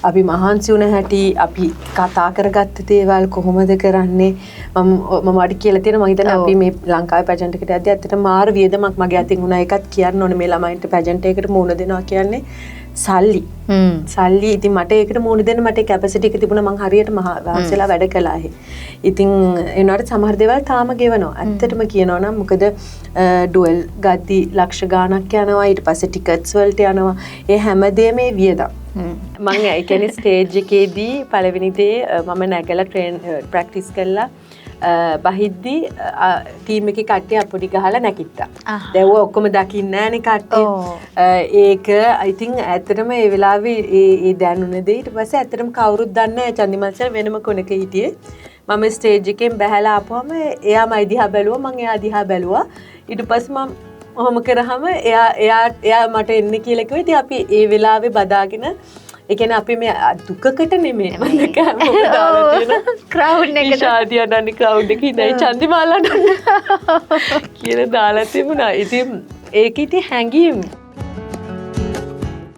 අපි මහන්සි වුණ හැටි අපි කතා කරගත්ත දේවල් කොහොමද කරන්නේ මම වඩ කියලා තියෙන මම හිතන්නේ අපි මේ ලංකාවේ පැජන්ට් එකට යද්දී ඇත්තට මාර වියදමක් මගේ අතින් වුණා ඒකත් කියන්න ඕනේ මේ ළමයින්ට පැජන්ට් එකකට මුහුණ දෙනවා කියන්නේ සල්ලි ඉතින් මට ඒකට මුහුණ දෙන්න මට කැපැසිටි එක තිබුණා මං හරියට මහන්සිලා වැඩ කළා ඉතින් ඒ වුණාට සමහර දේවල් තාම ගෙවනවා ඇත්තටම කියනවා නම් මොකද ඩුවල් ගද්දි ලක්ෂ ගාණක් යනවා ඊට පස්සේ ටිකට්ස් වලට යනවා ඒ හැමදේම මේ වියදම් මම ඒ කියන්නේ ස්ටේජ් එකේදී පළවෙනි දේ මම නැගලා ප්‍රැක්ටිස් කළා බහිද්දි ටීම් එකේ කට්ටිය අපොඩි ගහලා නැගිට්ටා. දැන් ඔය ඔක්කොම දකින්න නෑනේ කට්ටිය. ඒක I think ඇත්තටම ඒ වෙලාවේ ඒ දැනුණ දේ ඊට පස්සේ ඇත්තටම කවුරුත් දන්නේ නෑ චන්දිමල් සර් වෙනම කොනක හිටියේ. මම ස්ටේජ් එකෙන් බහැලා ආපුවම එයා මයි දිහා බැලුවා මං එයා දිහා බැලුවා. ඊට පස්සේ මම ඔහොම කරාම එයා මට එන්න කියලා කිව්වා. ඉතින් අපි ඒ වෙලාවේ බදාගෙන ඒ කියන්නේ අපි මේ දුකකට නෙමෙයි මම කැමෝම දාලා තියෙන ක්‍රවුඩ් එකට ශාදිය අනන්නේ ක්‍රවුඩ් එකේ ඉඳයි චන්දිමාලා කියලා දාලා තිබුණා. ඉතින් ඒක ඉතින් හැංගීම්